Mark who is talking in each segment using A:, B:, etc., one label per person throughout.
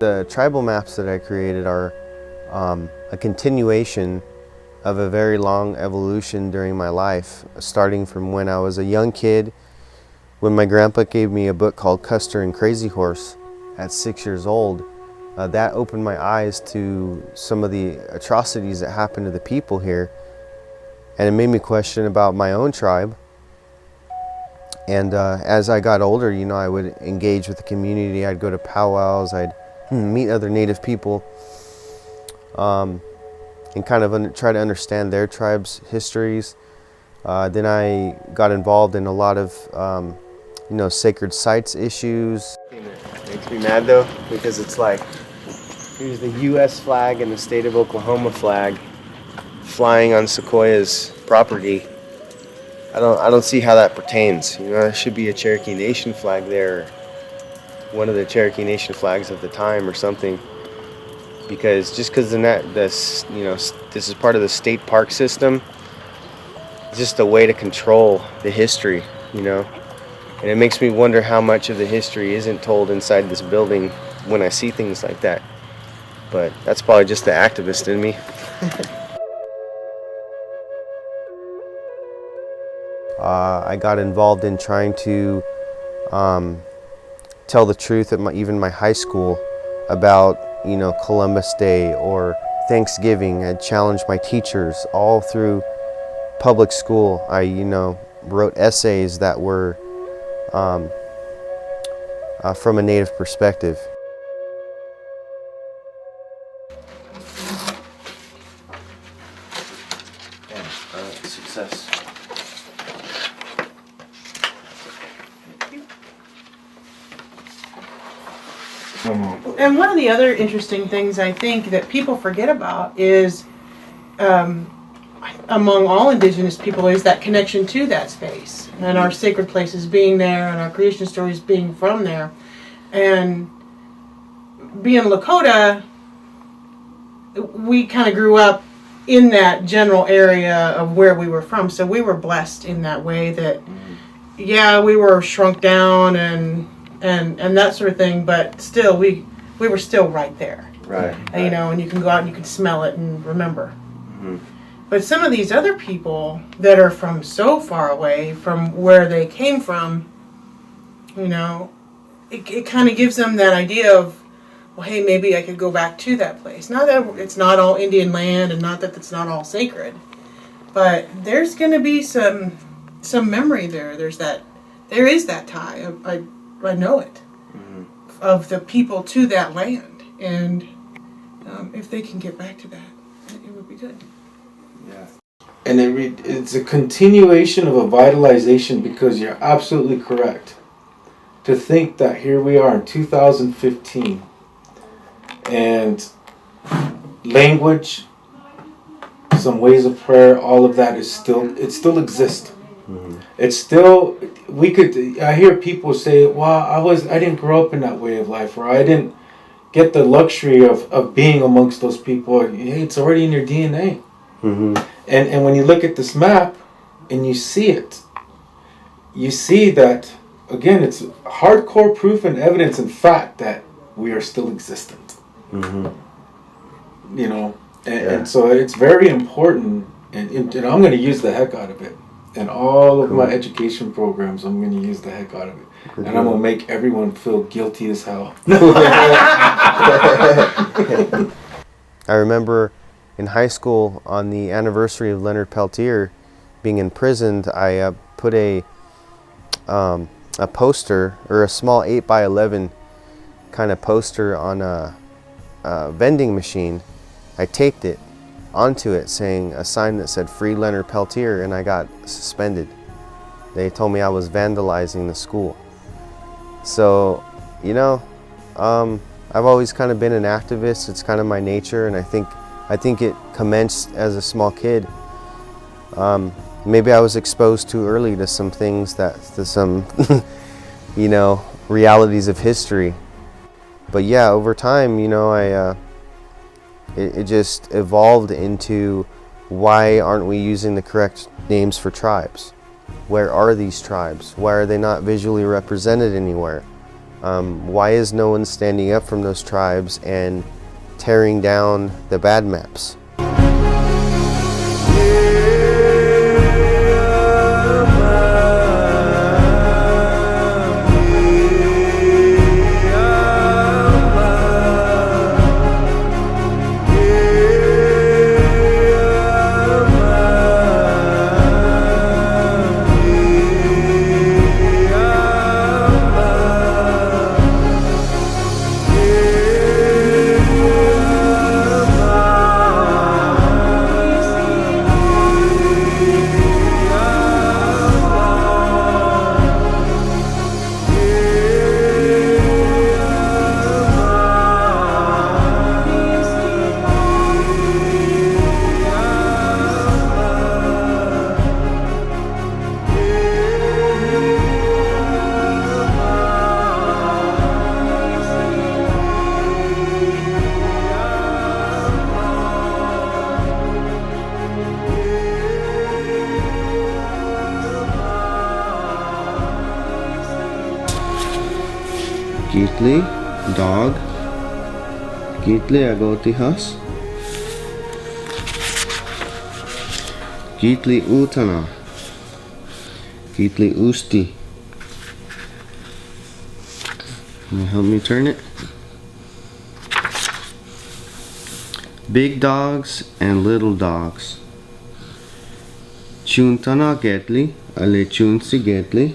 A: The tribal maps that I created are a continuation of a very long evolution during my life, starting from when I was a young kid, when my grandpa gave me a book called Custer and Crazy Horse at 6 years old. That opened my eyes to some of the atrocities that happened to the people here, and it made me question about my own tribe. And as I got older, you know, I would engage with the community. I'd go to powwows, I'd meet other Native people, and kind of try to understand their tribe's histories. Then I got involved in a lot of, you know, sacred sites issues. It makes me mad though, because it's like, here's the U.S. flag and the state of Oklahoma flag flying on Sequoia's property. I don't see how that pertains. You know, there should be a Cherokee Nation flag there, one of the Cherokee Nation flags of the time or something. Because just because this, you know, this is part of the state park system, it's just a way to control the history, you know. And it makes me wonder how much of the history isn't told inside this building when I see things like that. But that's probably just the activist in me. I got involved in trying to tell the truth at even my high school about, you know, Columbus Day or Thanksgiving. I challenged my teachers all through public school. I, you know, wrote essays that were from a Native perspective. Success.
B: And one of the other interesting things I think that people forget about is, among all indigenous people, is that connection to that space and our sacred places being there and our creation stories being from there. And being Lakota, we kind of grew up in that general area of where we were from, so we were blessed in that way that, yeah, we were shrunk down and that sort of thing, but still we were still right there.
A: Right.
B: You know, and you can go out and you can smell it and remember. Mm-hmm. But some of these other people that are from so far away from where they came from, you know, it kind of gives them that idea of, well, hey, maybe I could go back to that place. Not that it's not all Indian land and not that it's not all sacred, but there's going to be some memory there. There is that tie. I know it, of the people to that land, and if they can get back to that, it would be good.
C: Yeah, and it's a continuation of a vitalization, because you're absolutely correct to think that here we are in 2015, and language, some ways of prayer, all of that is still exists. Mm-hmm. It's still, I hear people say, well, I didn't grow up in that way of life, or I didn't get the luxury of being amongst those people. Hey, it's already in your DNA. Mm-hmm. And when you look at this map and you see it, you see that, again, it's hardcore proof and evidence and fact that we are still existent. Mm-hmm. You know, and so it's very important, and I'm going to use the heck out of it. In all of my education programs, I'm going to use the heck out of it. And I'm going to make everyone feel guilty as hell.
A: I remember in high school, on the anniversary of Leonard Peltier being imprisoned, I put a poster, or a small 8x11 kind of poster on a vending machine. I taped it onto it, saying a sign that said "Free Leonard Peltier," and I got suspended. They told me I was vandalizing the school. So, you know, I've always kind of been an activist. It's kind of my nature, and I think it commenced as a small kid. Maybe I was exposed too early to some things, to some you know, realities of history. But yeah, over time, you know, it just evolved into, why aren't we using the correct names for tribes? Where are these tribes? Why are they not visually represented anywhere? Why is no one standing up from those tribes and tearing down the bad maps? Gitli, dog. Gitli agotihas. Gitli utana. Gitli usti. Can you help me turn it? Big dogs and little dogs. Chuntana getli, ale chunsi getli.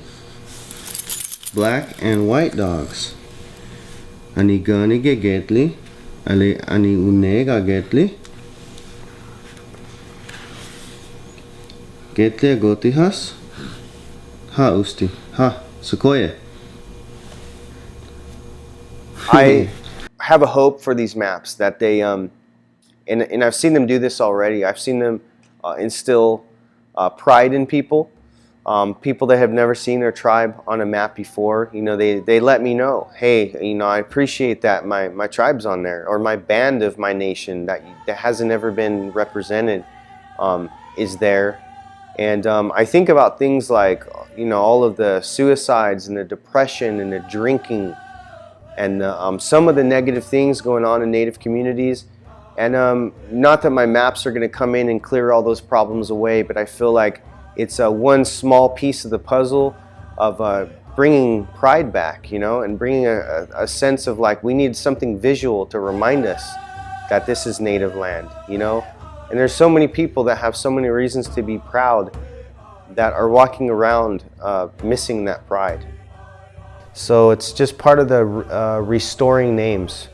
A: Black and white dogs. Ani ganige getli, ale ani unega getli. Getli agotihas. Ha usti, ha sequoia. I have a hope for these maps that they, and I've seen them do this already. I've seen them instill pride in people. People that have never seen their tribe on a map before, you know, they let me know, hey, you know, I appreciate that my tribe's on there, or my band of my nation that hasn't ever been represented is there. And I think about things like, you know, all of the suicides and the depression and the drinking and some of the negative things going on in Native communities. And not that my maps are going to come in and clear all those problems away, but I feel like it's one small piece of the puzzle of bringing pride back, you know, and bringing a sense of like we need something visual to remind us that this is Native land, you know. And there's so many people that have so many reasons to be proud that are walking around missing that pride. So it's just part of the restoring names,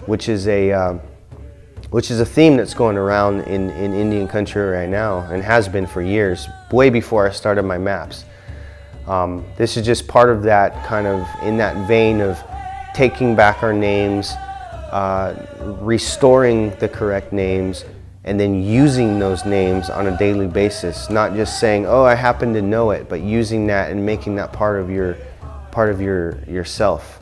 A: which is a theme that's going around in Indian country right now and has been for years, way before I started my maps. This is just part of that kind of, in that vein of taking back our names, restoring the correct names, and then using those names on a daily basis. Not just saying, oh, I happen to know it, but using that and making that part of yourself.